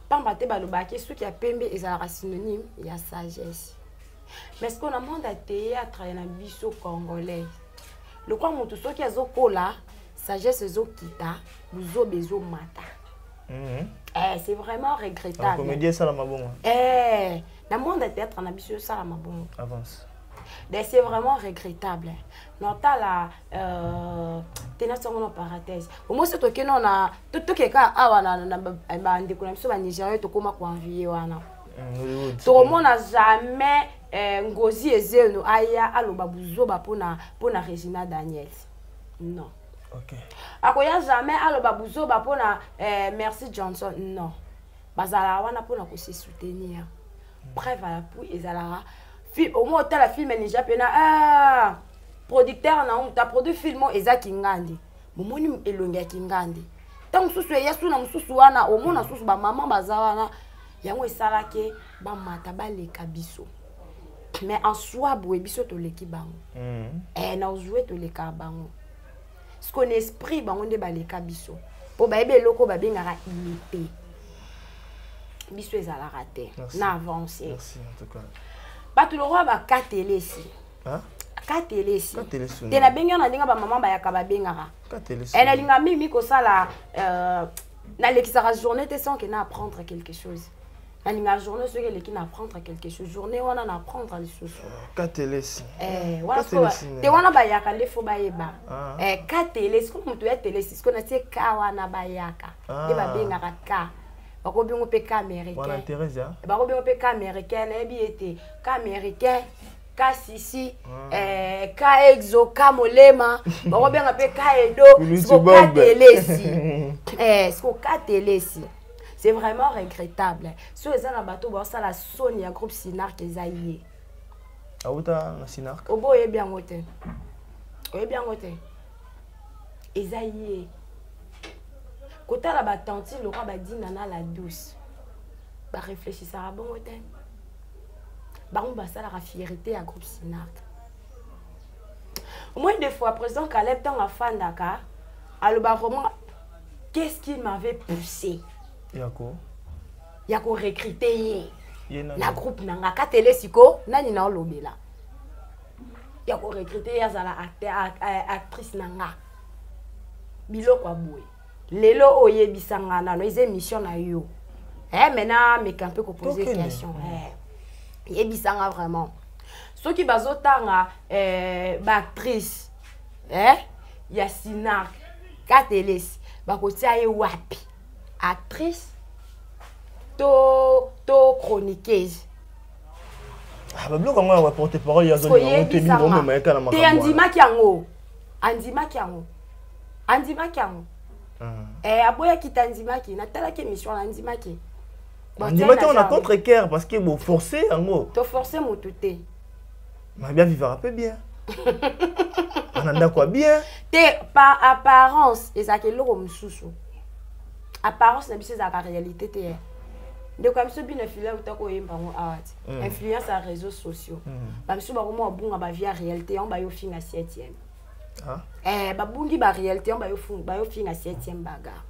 S4: Pamba te balobaki soki ya pembe ezalaka synonyme ya sagesse. Mais ce qu'on a monde à théâtre na biso congolais. Le quoi mutu soki azoko là sagesse ezokita buzo bezo mata. C'est vraiment regrettable.
S5: La comédie ça la mabongo.
S4: Dans le monde de théâtre, on a bien ça la mabongo.
S5: Avance.
S4: C'est vraiment regrettable. Non, t'as la tenir sur mon parenthèse. Au moins c'est toi qui non a tout qui est ah wana na ba ndeko na biso ba Nigeria to koma ko envier wana. Tout le monde n'a jamais ngozi ezeno aya aloba buzoba pona Regina Daniels. Non.
S5: OK.
S4: Akoya jamais aloba buzoba pona Merci Johnson. Non. Bazala wana pona ko se soutenir. Bref à la pou ezala au moins la film déjà pena producteur na ta produit film eza kingandi. Momoni elonga kingandi. Tant susu yesu na mususu wana au moins na susu ba maman bazawana yango esalake ba mata ba leka biso. Mais en soi boue biso to leki bango. Na jouer to leka bango. Ce qu'on esprit bango de ba leka biso. Po ba ebe loko ba bengara imité. Biso ezala raté. Na avancer.
S5: Merci en tout cas.
S4: Ba tout le roi ba katelesi.
S5: Hein?
S4: Katelesi.
S5: Katelesi.
S4: Te na benga na linga ba maman ba yaka ba bengara.
S5: Katelesi.
S4: Na linga mimi ko sala na lekisara journée te sans que na apprendre quelque chose. Na linga journée ce que na apprendre quelque chose. Journée wana na apprendre les choses.
S5: Katelesi.
S4: Wana te wana ba yaka le fo ba yeba. Katelesi ko mutu ya telesi ko na tie ka wana ba yaka. De ba bengara ka. Bako bingo pe ka américain.
S5: Voilà Teresa.
S4: Bako bingo pe ka américain na ebi ete ka américain. Ka sisi ka exo ka molema bako benga pe ka edo sko ka telesi sko ka telesi. C'est vraiment regrettable. Si les gens bateau ba ça la sonne ya groupe Sinark ezaïe.
S5: Auta na Sinark.
S4: Obo e bien ngote. O bien ngote. Ezaïe. Quand la batante, le roi va dire nana la douce. Bah réfléchir ça bon hôtel. Bah on va ça la fierté à groupe Sinark. Au moins des fois président Caleb dans la fin Dakar, alors bah vraiment qu'est-ce qui m'avait poussé? Yako recruter la groupe nanga katele siko nani na lobela. Yako recruter ya zala actrice nanga. Biloko aboué. Lelo oyebisanga na no émission na yo. Maintenant me camper ko poser question. Yebisanga vraiment. Ceux qui bazotanga ba actrice ya Sinark Katelesi ba ko tia ye wapi? Actrice to chroniqueuse.
S5: Ah ba bloko ngwa porte parole ya zone na teli bombe maika na makambo.
S4: Te andima kiango. Andima kiango. Andima kiango. Aboya kitandimaki na tala ke mission andimaki.
S5: Andimaki on a contre-cœur parce que bon forcer yango.
S4: To forcer motuté.
S5: Mais bien vivre un peu bien. On anda quoi bien.
S4: Te par apparence ezaki loko mususu. Apparence na biso za réalité te. De comme ce bine fila utako yemba ngo art. Influence à réseaux sociaux. Ba biso ba komo bunga ba via réalité on ba yo finga 7e. Babungi ba réalité on ba yo finga 7e bagarre.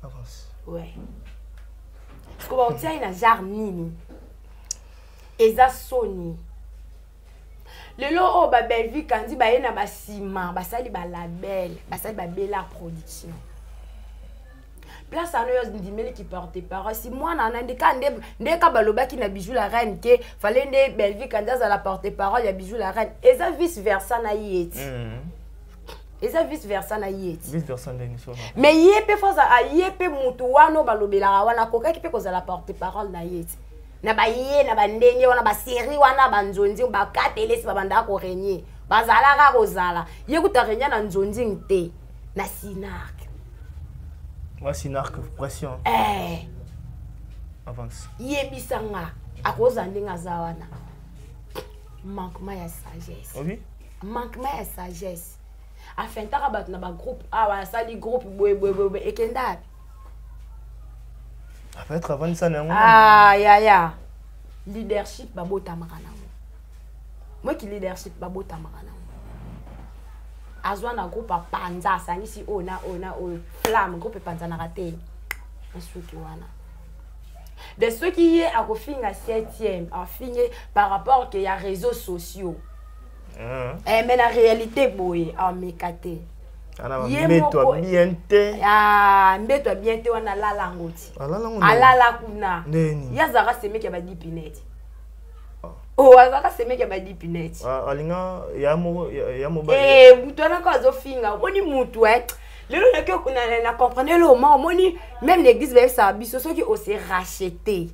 S5: Avance.
S4: Ouais. Parce que ba otia ina jar nini. Eza Sony. Lelo o ba Belvi kandi ba yena ba ciment, ba sali ba label, ba sali ba Bella production. Place à nous ndimeli qui porte parole. Si moi na ndeka ndeka baloba ki na bijou la reine ke fallait nde Belvi kandi za la porte parole ya bijou la reine. Eza vice versa na yeti. Eza vice versa na yeti.
S5: Vice versa ndeni so.
S4: Mais yepe foza a yepe mutu wano balobela wana koka ki pe ko za la porte parole na yeti. Na ba ye na ba ndenge wana ba série wana ba nzonzi ba katelesi ba banda ko renye. Bazala ka kozala. Ye kutarenya na nzonzi nte na Sinark.
S5: Moi Sinark pression. Avance.
S4: Yebisanga akoza ndinga za wana. Manquement ya sagesse.
S5: Oui.
S4: Manquement ya sagesse. afin taka bato na ba groupe awa sali groupe boye ekenda
S5: peut-être avant ça nango
S4: ya leadership babota makana moi qui leadership babota makana azwa na groupe panza sangisi ona flamme groupe panza na raté nsuki wana de ceux qui est à kofinga 7e a fini par rapport que y a réseaux sociaux mais la réalité boye a mekate
S5: mbeto bien te
S4: wana lala ngoti alala kuna yazaka semeke ba dipinete azaka semeke ba dipinete
S5: alinga ya mo
S4: mutwana ko azofinga oni mutu lelo na comprendre le moment moni même l'église va ça biso soki o se racheter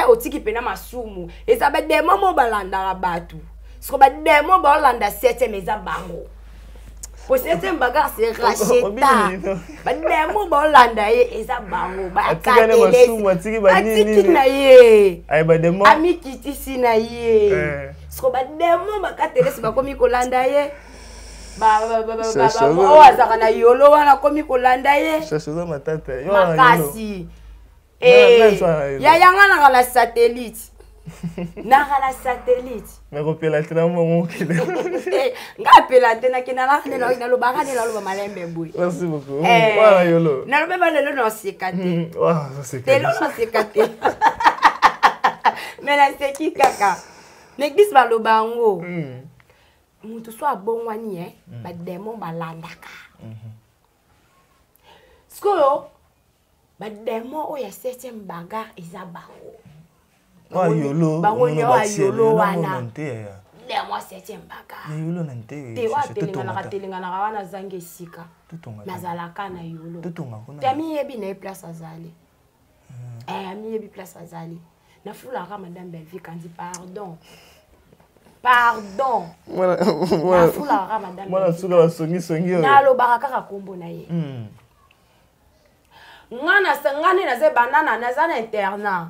S4: otiki pena masumu et ça ba demo mo balanda batu ce ba demo balanda 7e eza bango pour 7e bagarre c'est racheter ba demo balanda eza bango ba
S5: katele masumu atiki ba nini
S4: na ye
S5: ay ba demo
S4: ami kitisi na ye ce ba demo ba katele se ba komi kolanda ye azaka na yolo wana komi kolanda ye makasi yayanga naka na satellite
S5: mais kopela tena mongo
S4: nga apela te nakena nalobaka naloba malembe boye
S5: merci beaucoup wala yolo
S4: nalobe balelo naseka te lelo naseka te mais naseki kaka l'église baloba yango mutu so abongwani ba démon balandaka skolo ba démon o ya 7e bagarre eza bango bango yolo wana démon 7e bagarre
S5: yolo nante
S4: te wa telingana wana zange sika nazalaka na yolo tami yebi na place azali ami yebi place azali na fula ka madame Belvi kandi pardon
S5: Mwana suka wa songi
S4: nalobaka kaka kombo na ye ngana naze banana naza na internat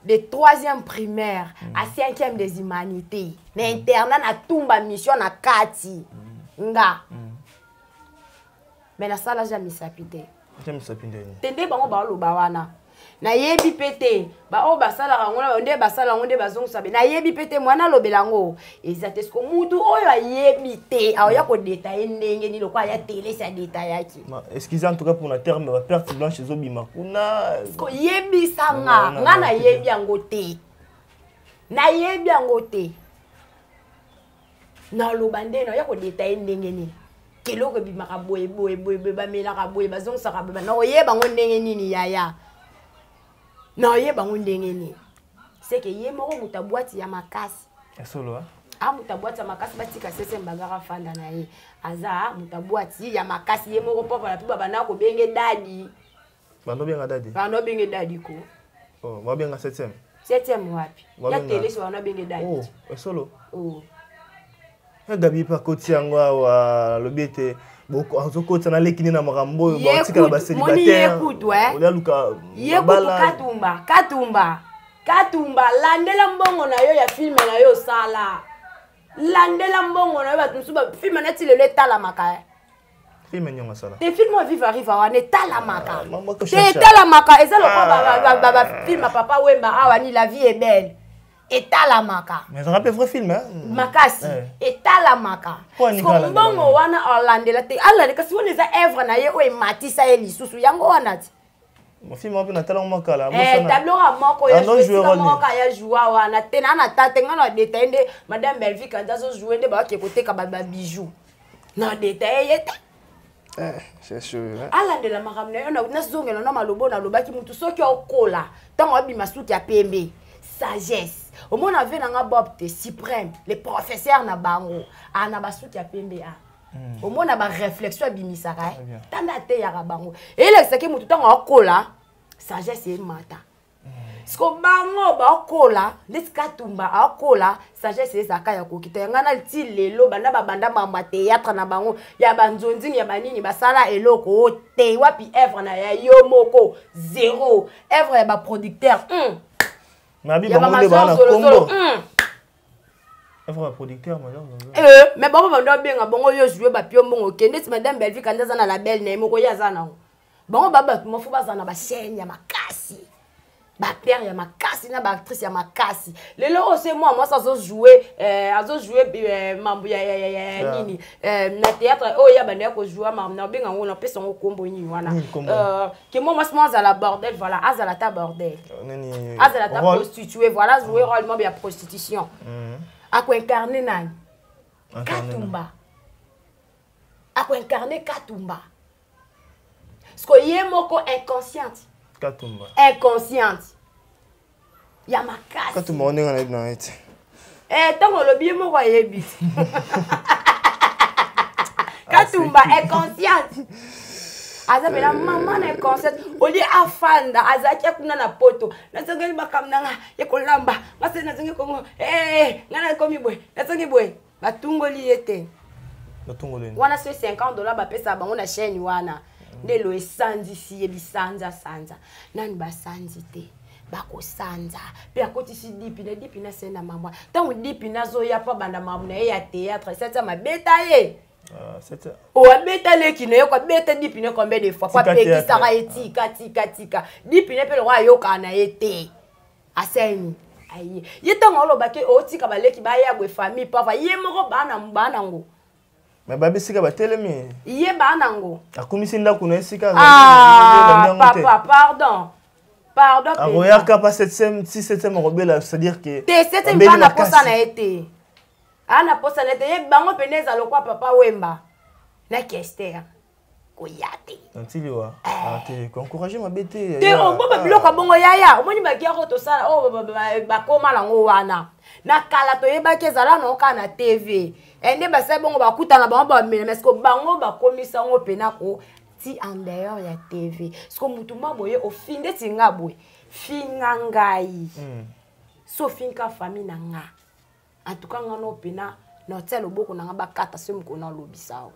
S4: de 3e primaire à 5e des humanités na internat na tumba mission na kati nga mais na sala jamais sapite tende bango baloba wana na yebi pete ba o basala ngona nde basala ngonde bazongisa be na yebi pete mwana lobelango ezate sko mutu oyo ayebi te aoya ko détailler ndenge ni lokwa ya télé sa détail yaki
S5: excusez en tout cas pour la terme ba perte blanche ezobima kuna
S4: sko yebi sanga ngana yebi yango te na yebi yango te na lobande na ya ko détailler ndenge ni keloko bimaka boye ba melaka boye bazongisa ka ba na oyeba ngo ndenge nini yaya na ye bango ndenge ni c'est que ye moko mutabwati ya makasi
S5: solo
S4: mutabwati ya makasi batika 7e bagarre fanda na ye aza mutabwati ya makasi ye moko papa la piba bana ko benge dadi
S5: bano benga dadi ko ba benga 7e
S4: wapi ya télé so bana benge dadi
S5: solo gabi pa koti yango wa lobete boko azokota na lekini na makambo yo batika na baselibataire olia luka
S4: bala katumba landela mbongo na yo ya film na yo sala landela mbongo na yo batunsu ba film na ti lelo etala maka
S5: film nyonga sala
S4: te film viva wana etala maka te etala maka eza lokwa ba film papa wemba awa ni la vie est belle etala maka
S5: mais ça rappelle vrai film
S4: makasi etala maka mbongo wana alandela te alande kasi wona eza œuvre na ye o ematisa ye lisusu yango wana ti
S5: film wapi na tala makala
S4: tableau moko ya joua wana te na tate ngana détail nde madame Belvi quand azo jouer nde ba ke koteka ba bijoux na détail yete
S5: c'est sûr
S4: alandela makamna yo na zongela na malobo na lobaki mutu soki okola tango abima suki ya pembe sagesse au moins on avait un bob de suprême les professeurs na bango ana basuki ya pembe au moins on a ba réflexion bimisaka tanda te ya bango et là c'est que mutu tango akola sagesse et mata sko bango ba kola leskatumba akola sagesse ezaka ya kokita ngana ti lelo banda babanda mamba théâtre na bango ya banzonzi ya banini basala eloko te wapi œuvre na ya yo moko zéro œuvre ya ba producteur
S5: Mabi bango le bana kombo Un vrai producteur, madame.
S4: Mais bon, on doit bien, bon, yo jouer bapio bon, ok. N'est-ce madame Belvi quand on a la belle name, on y a ça non. Bon, baba, mon faut pas ça na ba chaîne, ya makasi. Ba père ya makasi na ba actrice ya makasi. Le lo c'est moi ça zo jouer mambo ya nini. Na théâtre oh ya bande ko jouer mambo na benga on peut son combo ni wana. Que moi à la bordel voilà, à la ta bordel. À la ta prostituée voilà, jouer rôle moi bien prostitution. À quoi incarner nani? Katumba. À quoi incarner Katumba? Parce que y est moko inconsciente.
S5: Katumba.
S4: Inconsciente. Ya makasi.
S5: Katumba on est dans la tête.
S4: Tant que le bien moko yebi. Katumba inconsciente. Aza mena maman inconsciente. Oli afanda azaki kuna na poto. Na tsengeli makamnanga yekolamba. Ngase na tsengi kongo. Ngana komi boy. Na tsengi boy. Batungoli ete.
S5: Batungoli.
S4: Wana so $50 ba pesa bango na chaîne wana. Ndelo esanzi si ebisanza sanza. Nani ba sanzi te. Bako sanza. Pe akoti si dipi na sena mama. Tangu dipi na zo ya pa banda mamu na ya théâtre. Seta mabeta ye.
S5: C'était
S4: o abeta leki na yo kwa beta dipi na combien de fois kwa peki sara etika tika dipi na pe wa yo kana ete aseni ayi yeta ngolo bake o tika baleki ba ya bwe famille papa ye moko bana ngo
S5: mais babi sika ba telemi
S4: ye bana ngo
S5: akumisi nda kuna sika
S4: papa pardon
S5: aroya kapa 7e robela c'est-à-dire que
S4: te 7e bana posa na ete ana posa na ete ye bango peneza lokwa papa wemba na Kester koyate
S5: antili wa te encourager ma bete
S4: te o boba biloko bongo yaya omoni bakia ko to sala o ba koma lango wana na kala to yeba kezala no kana TV ende ba sa bongo ba kutana bango ba mena parce que bango ba komisa ngo pena ko ti en dehors ya TV parce que mutumba boye o finde tinga boye finga ngai so finka famille na nga en tout cas ngano pena no tselo boko na nga ba kata se mko na lobisao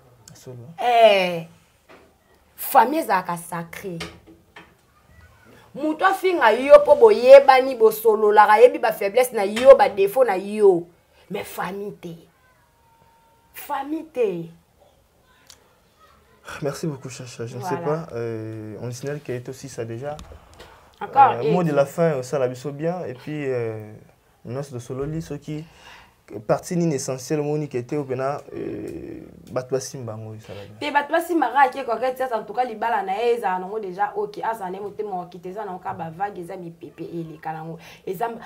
S4: famille zaka sacré. Muto finga yo po boyeba ni bo solo la yebi ba faiblesse na yo ba défaut na yo. Mais famille te.
S5: Merci beaucoup Chacha. Je ne sais pas on signale qu'elle est aussi ça déjà.
S4: Encore
S5: mot de la fin ça la biso bien et puis nos de Sololi ceux qui partie ni essentielle moni qui était au pena batwa simba ngo ça là
S4: te batwa simba ra ki ko kati en tout cas libala na eza nango déjà OK azane moté mo kiteza na ka ba vague eza mi pepe ele kalango ezamba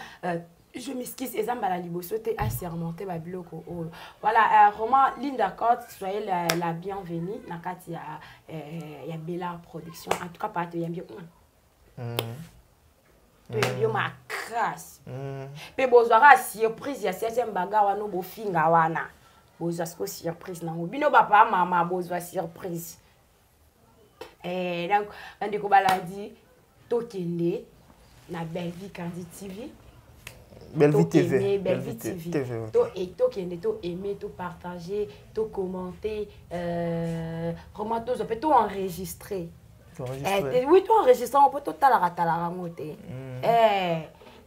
S4: je m'excuse ezamba la liboso te a surmonter ba biloko voilà vraiment Linda Cote soyez la bienvenue na kati ya Bella Production en tout cas pas te yambio to ma crasse pe bozwaka surprise ya 7e baga wana bofinga wana bozwa sko surprise nango bino papa mama bozwa surprise donc ndiko baladi tokende na Belvi Kandi TV
S5: Belvi TV
S4: tokende to aimer to partager to commenter comment to peut tout enregistrer. Oui, toi enregistres, on peut tout la montée.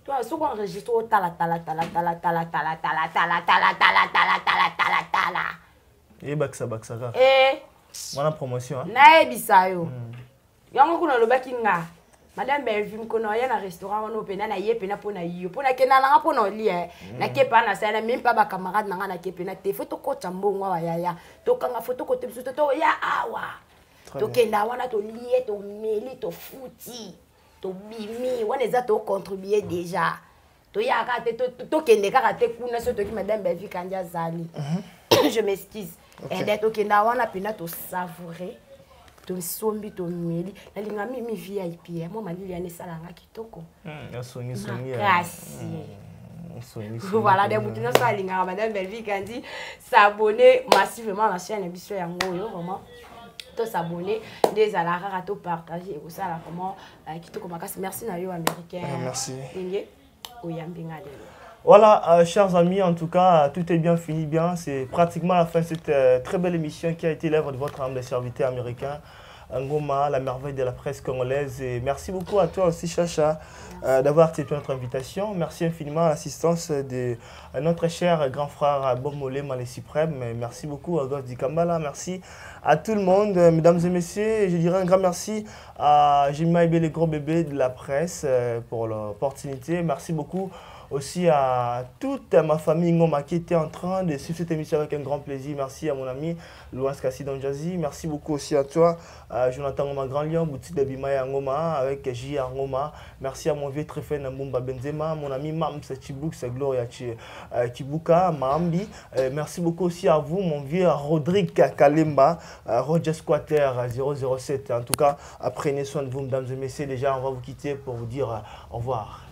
S4: Toi, si on enregistre, tala.
S5: Et baksa. Voilà promotion.
S4: Na ebisayo. Yango kuna lobaki nga. Madame Belvi mkono ya na restaurant wana opena na ye pena pona yo. Pona kena na pona li na kepa na sana même pas ba camarade na na kepena te photo ko chambongo wa yaya. To kanga photo ko te biso to ya awa. Tokenda wana to lié to meli to futi to bimi wana eza to contribuer déjà to yaka te to kende kaka te kuna so to ki madame Belvi Kandi azali je m'excuse et d'être tokenda wana pena to savourer to sombi to meli na linga mi VIP moi malili ane salanga kitoko
S5: songi
S4: voilà des boutons ça linga madame Belvi Kandi s'abonner massivement à la chaîne biso yango yo vraiment s'abonner des à la rare partager et ça là comment qui te commence merci na yo américain
S5: merci
S7: voilà chers amis en tout cas tout est bien fini bien c'est pratiquement la fin de cette très belle émission qui a été l'œuvre de votre âme de serviteur américain
S5: Ngoma, la merveille de la presse congolaise. Et merci beaucoup à toi aussi, Chacha, d'avoir accepté notre invitation. Merci infiniment à l'assistance de notre cher grand frère Bomolé Malé Suprême. Merci beaucoup à Gosse Dikambala. Merci à tout le monde, mesdames et messieurs. Je dirais un grand merci à Jemima Ibele, les gros bébés de la presse, pour l'opportunité. Merci beaucoup aussi à toute ma famille Ngoma qui était en train de suivre cette émission avec un grand plaisir. Merci à mon ami Louis Kassi Donjazi. Merci beaucoup aussi à toi, Jonathan Ngoma Grand Lion, boutique de Bimaya Ngoma avec J.A. Ngoma. Merci à mon vieux très fait Nambumba Benzema, mon ami Mams Chibouk, c'est Gloria Chibuka, Mahambi. Merci beaucoup aussi à vous, mon vieux Rodrigue Kalemba, Roger Squatter 007. En tout cas, prenez soin de vous, mesdames et messieurs. Déjà, on va vous quitter pour vous dire au revoir.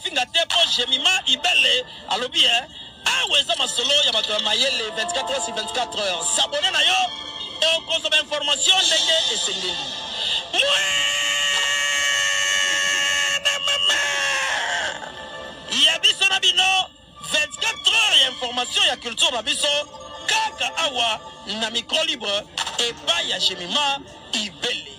S6: Finga tepo Jemima Ibele alobi aweza masolo ya bato mayele 24 heures sur 24 heures. S'abonner na yo et consommer information ndenge esengeli. Ya biso na bino 24 heures ya information ya culture na biso kaka awa na micro libre et pas ya Jemima Ibele.